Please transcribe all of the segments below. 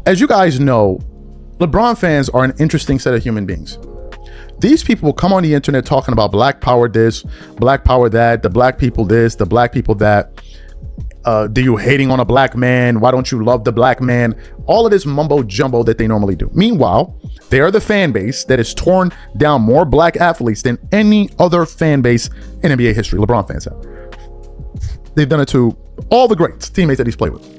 As you guys know, LeBron fans are an interesting set of human beings. These people will come on the internet talking about black power this, black power that, the black people this, the black people that. Do you hating on a black man? Why don't you love the black man? All of this mumbo jumbo that they normally do. Meanwhile, they are the fan base that has torn down more black athletes than any other fan base in NBA history. LeBron fans have. They've done it to all the greats, teammates that he's played with.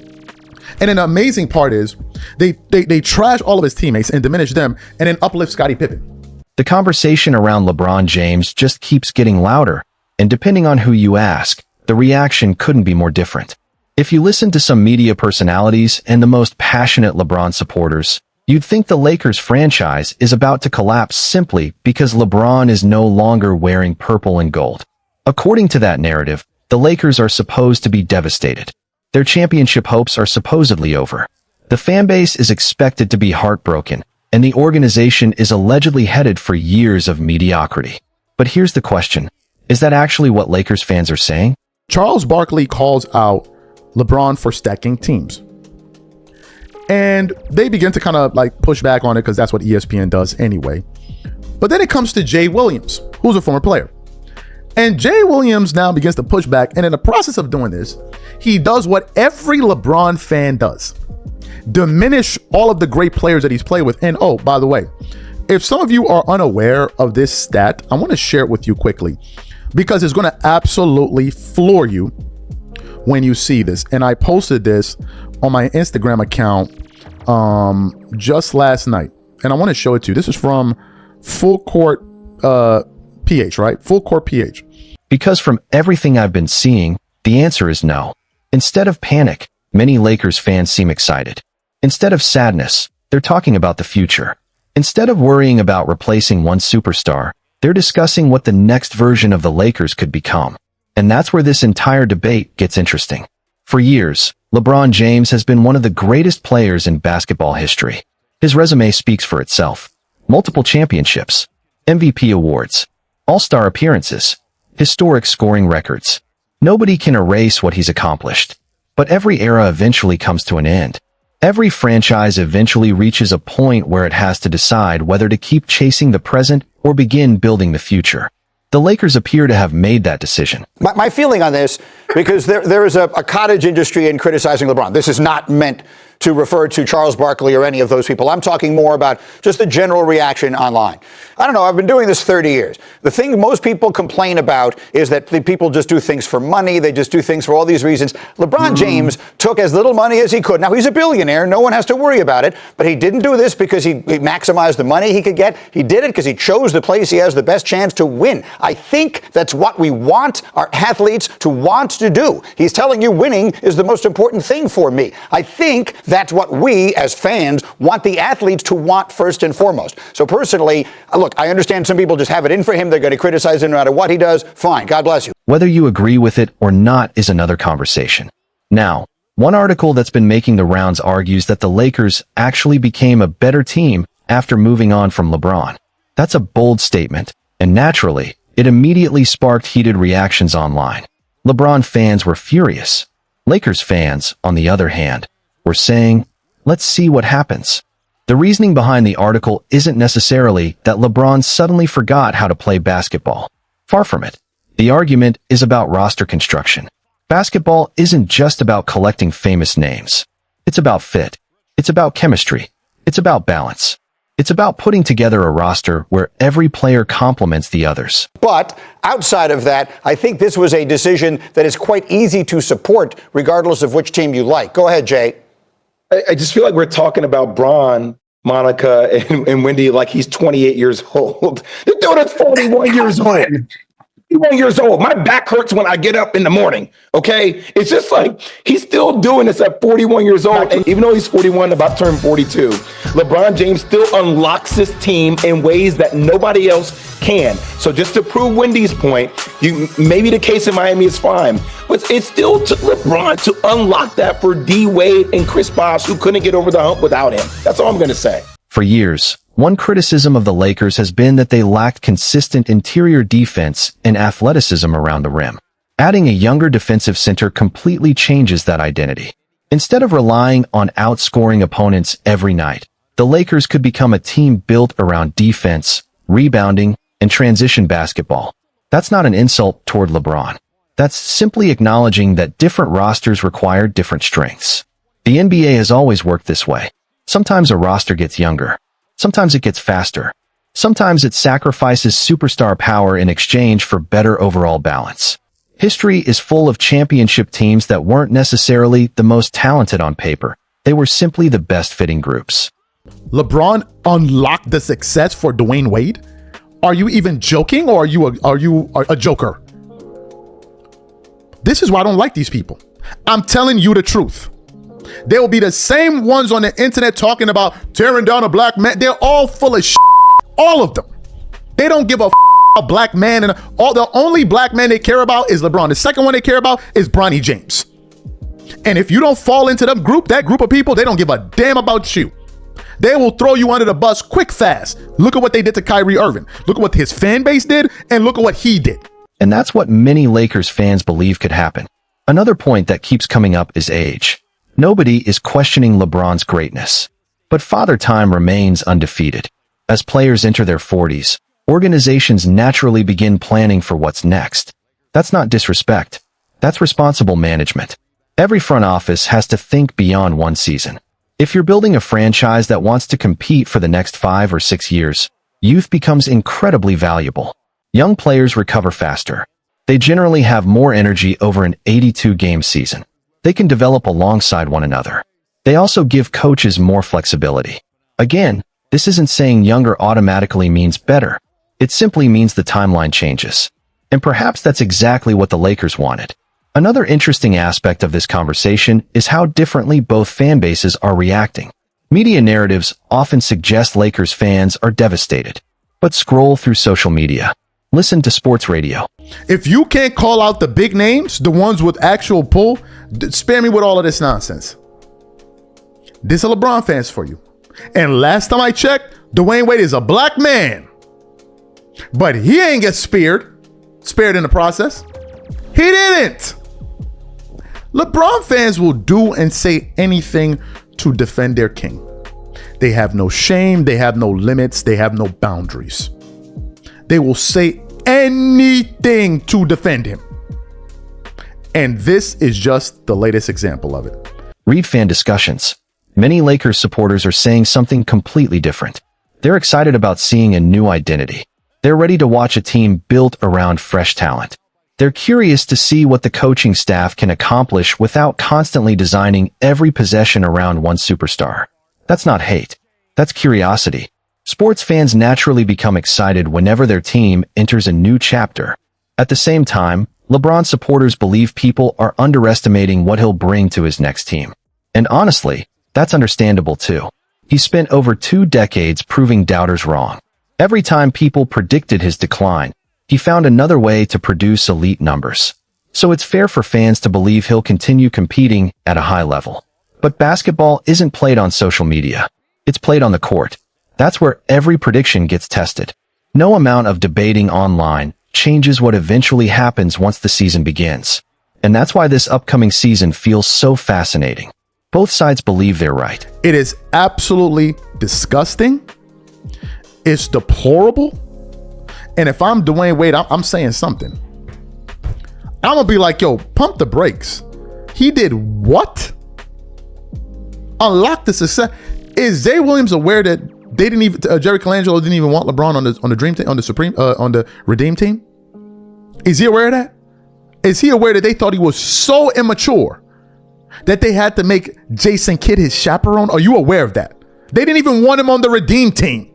And an amazing part is they trash all of his teammates and diminish them and then uplift Scottie Pippen. The conversation around LeBron James just keeps getting louder, and depending on who you ask, the reaction couldn't be more different. If you listen to some media personalities and the most passionate LeBron supporters, you'd think the Lakers franchise is about to collapse simply because LeBron is no longer wearing purple and gold. According to that narrative, the Lakers are supposed to be devastated. Their championship hopes are supposedly over. The fan base is expected to be heartbroken, and the organization is allegedly headed for years of mediocrity. But here's the question. Is that actually what Lakers fans are saying? Charles Barkley calls out LeBron for stacking teams. And they begin to kind of like push back on it because that's what ESPN does anyway. But then it comes to Jay Williams, who's a former player. And Jay Williams now begins to push back. And in the process of doing this, he does what every LeBron fan does. Diminish all of the great players that he's played with. And oh, by the way, if some of you are unaware of this stat, I want to share it with you quickly because it's going to absolutely floor you when you see this. And I posted this on my Instagram account just last night. And I want to show it to you. This is from Full Court PH, right? Full Court PH. Because from everything I've been seeing, the answer is no. Instead of panic, many Lakers fans seem excited. Instead of sadness, they're talking about the future. Instead of worrying about replacing one superstar, they're discussing what the next version of the Lakers could become. And that's where this entire debate gets interesting. For years, LeBron James has been one of the greatest players in basketball history. His resume speaks for itself. Multiple championships, MVP awards, all-star appearances, historic scoring records. Nobody can erase what he's accomplished. But every era eventually comes to an end. Every franchise eventually reaches a point where it has to decide whether to keep chasing the present or begin building the future. The Lakers appear to have made that decision. My feeling on this, because there is a cottage industry in criticizing LeBron. This is not meant to refer to Charles Barkley or any of those people. I'm talking more about just the general reaction online. I don't know. I've been doing this 30 years. The thing most people complain about is that the people just do things for money. They just do things for all these reasons. LeBron James took as little money as he could. Now, he's a billionaire. No one has to worry about it. But he didn't do this because he maximized the money he could get. He did it because he chose the place he has the best chance to win. I think that's what we want our athletes to want to do. He's telling you winning is the most important thing for me. I think that's what we as fans want the athletes to want first and foremost. So personally, look, I understand some people just have it in for him. They're going to criticize him no matter what he does. Fine. God bless you. Whether you agree with it or not is another conversation. Now, one article that's been making the rounds argues that the Lakers actually became a better team after moving on from LeBron. That's a bold statement, and naturally, it immediately sparked heated reactions online. LeBron fans were furious. Lakers fans, on the other hand, were saying, let's see what happens. The reasoning behind the article isn't necessarily that LeBron suddenly forgot how to play basketball. Far from it. The argument is about roster construction. Basketball isn't just about collecting famous names. It's about fit. It's about chemistry. It's about balance. It's about putting together a roster where every player complements the others. But outside of that, I think this was a decision that is quite easy to support, regardless of which team you like. Go ahead, Jay. I just feel like we're talking about Bron, Monica, and Wendy like he's 28 years old. The dude is 41 years old. 41 years old. My back hurts when I get up in the morning, okay? It's just like he's still doing this at 41 years old. And even though he's 41, about to turn 42, LeBron James still unlocks his team in ways that nobody else can. So just to prove Wendy's point, maybe the case in Miami is fine, but it still took LeBron to unlock that for D Wade and Chris Bosh, who couldn't get over the hump without him. That's all I'm going to say. For years, one criticism of the Lakers has been that they lacked consistent interior defense and athleticism around the rim. Adding a younger defensive center completely changes that identity. Instead of relying on outscoring opponents every night, the Lakers could become a team built around defense, rebounding, and transition basketball. That's not an insult toward LeBron. That's simply acknowledging that different rosters require different strengths. The NBA has always worked this way. Sometimes a roster gets younger. Sometimes it gets faster. Sometimes it sacrifices superstar power in exchange for better overall balance. History is full of championship teams that weren't necessarily the most talented on paper. They were simply the best fitting groups. LeBron unlocked the success for Dwayne Wade? Are you even joking, or are you a joker? This is why I don't like these people. I'm telling you the truth. They will be the same ones on the internet talking about tearing down a black man. They're all full of shit. All of them. They don't give a black man, and all the only black man they care about is LeBron. The second one they care about is Bronny James. And if you don't fall into that group of people, they don't give a damn about you. They will throw you under the bus quick, fast. Look at what they did to Kyrie Irving. Look at what his fan base did, and look at what he did. And that's what many Lakers fans believe could happen. Another point that keeps coming up is age. Nobody is questioning LeBron's greatness. But Father Time remains undefeated. As players enter their 40s, organizations naturally begin planning for what's next. That's not disrespect. That's responsible management. Every front office has to think beyond one season. If you're building a franchise that wants to compete for the next 5 or 6 years, youth becomes incredibly valuable. Young players recover faster. They generally have more energy over an 82-game season. They can develop alongside one another. They also give coaches more flexibility. Again, this isn't saying younger automatically means better. It simply means the timeline changes. And perhaps that's exactly what the Lakers wanted. Another interesting aspect of this conversation is how differently both fan bases are reacting. Media narratives often suggest Lakers fans are devastated. But scroll through social media. Listen to sports radio. If you can't call out the big names, the ones with actual pull, spare me with all of this nonsense. This is LeBron fans for you. And last time I checked, Dwayne Wade is a black man. But he ain't get spared in the process. He didn't. LeBron fans will do and say anything to defend their king. They have no shame. They have no limits. They have no boundaries. They will say anything to defend him. And this is just the latest example of it. Read fan discussions. Many Lakers supporters are saying something completely different. They're excited about seeing a new identity. They're ready to watch a team built around fresh talent. They're curious to see what the coaching staff can accomplish without constantly designing every possession around one superstar. That's not hate. That's curiosity. Sports fans naturally become excited whenever their team enters a new chapter. At the same time, LeBron supporters believe people are underestimating what he'll bring to his next team. And honestly, that's understandable too. He spent over 2 decades proving doubters wrong. Every time people predicted his decline, he found another way to produce elite numbers. So it's fair for fans to believe he'll continue competing at a high level. But basketball isn't played on social media. It's played on the court. That's where every prediction gets tested. No amount of debating online changes what eventually happens once the season begins. And that's why this upcoming season feels so fascinating. Both sides believe they're right. It is absolutely disgusting. It's deplorable. And if I'm Dwayne Wade, I'm saying something. I'm going to be like, yo, pump the brakes. He did what? Unlock the success. Is Zay Williams aware that they didn't even, Jerry Colangelo didn't even want LeBron on the dream team, on the Redeem team? Is he aware of that? Is he aware that they thought he was so immature that they had to make Jason Kidd his chaperone? Are you aware of that? They didn't even want him on the Redeem team.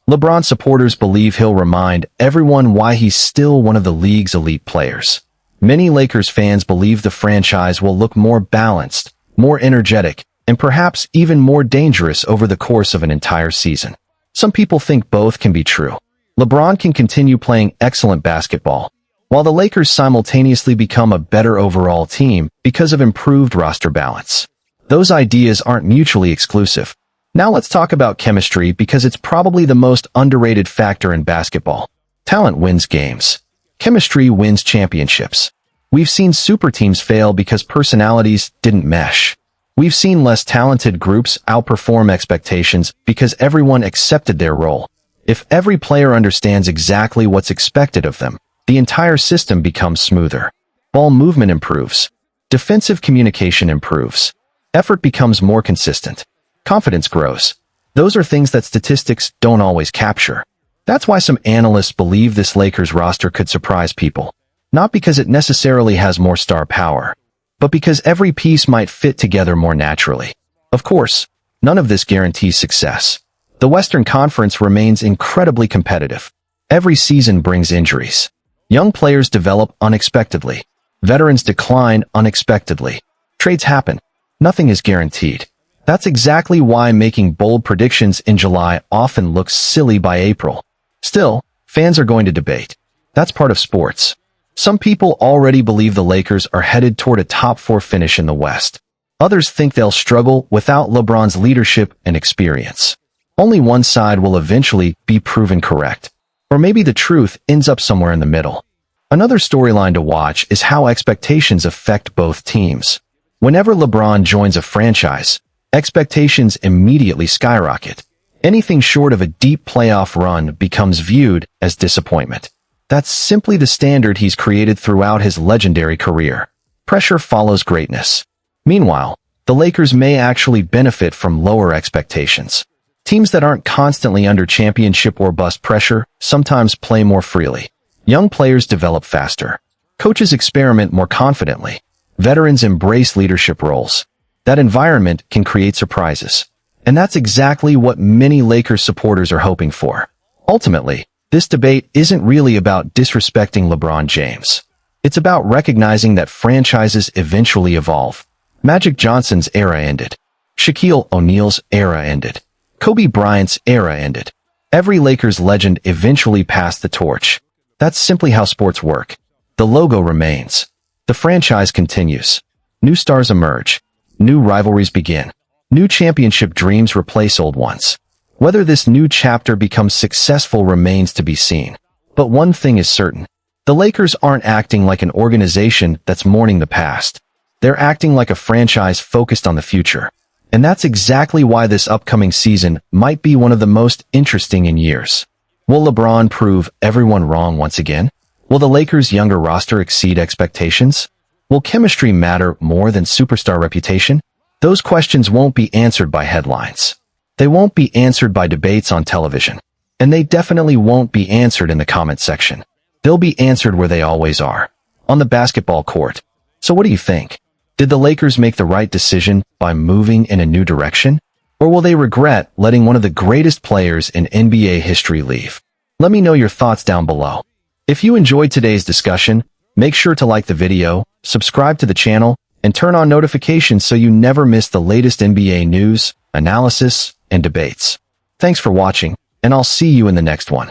LeBron supporters believe he'll remind everyone why he's still one of the league's elite players. Many Lakers fans believe the franchise will look more balanced, more energetic, and perhaps even more dangerous over the course of an entire season. Some people think both can be true. LeBron can continue playing excellent basketball, while the Lakers simultaneously become a better overall team because of improved roster balance. Those ideas aren't mutually exclusive. Now let's talk about chemistry, because it's probably the most underrated factor in basketball. Talent wins games. Chemistry wins championships. We've seen super teams fail because personalities didn't mesh. We've seen less talented groups outperform expectations because everyone accepted their role. If every player understands exactly what's expected of them, the entire system becomes smoother. Ball movement improves. Defensive communication improves. Effort becomes more consistent. Confidence grows. Those are things that statistics don't always capture. That's why some analysts believe this Lakers roster could surprise people. Not because it necessarily has more star power, but because every piece might fit together more naturally. Of course, none of this guarantees success. The Western Conference remains incredibly competitive. Every season brings injuries. Young players develop unexpectedly. Veterans decline unexpectedly. Trades happen. Nothing is guaranteed. That's exactly why making bold predictions in July often looks silly by April. Still, fans are going to debate. That's part of sports. Some people already believe the Lakers are headed toward a top 4 finish in the West. Others think they'll struggle without LeBron's leadership and experience. Only one side will eventually be proven correct. Or maybe the truth ends up somewhere in the middle. Another storyline to watch is how expectations affect both teams. Whenever LeBron joins a franchise, expectations immediately skyrocket. Anything short of a deep playoff run becomes viewed as disappointment. That's simply the standard he's created throughout his legendary career. Pressure follows greatness. Meanwhile, the Lakers may actually benefit from lower expectations. Teams that aren't constantly under championship or bust pressure sometimes play more freely. Young players develop faster. Coaches experiment more confidently. Veterans embrace leadership roles. That environment can create surprises. And that's exactly what many Lakers supporters are hoping for. Ultimately, this debate isn't really about disrespecting LeBron James. It's about recognizing that franchises eventually evolve. Magic Johnson's era ended. Shaquille O'Neal's era ended. Kobe Bryant's era ended. Every Lakers legend eventually passed the torch. That's simply how sports work. The logo remains. The franchise continues. New stars emerge. New rivalries begin. New championship dreams replace old ones. Whether this new chapter becomes successful remains to be seen. But one thing is certain. The Lakers aren't acting like an organization that's mourning the past. They're acting like a franchise focused on the future. And that's exactly why this upcoming season might be one of the most interesting in years. Will LeBron prove everyone wrong once again? Will the Lakers' younger roster exceed expectations? Will chemistry matter more than superstar reputation? Those questions won't be answered by headlines. They won't be answered by debates on television. And they definitely won't be answered in the comment section. They'll be answered where they always are, on the basketball court. So what do you think? Did the Lakers make the right decision by moving in a new direction? Or will they regret letting one of the greatest players in NBA history leave? Let me know your thoughts down below. If you enjoyed today's discussion, make sure to like the video, subscribe to the channel, and turn on notifications so you never miss the latest NBA news, analysis, and debates. Thanks for watching, and I'll see you in the next one.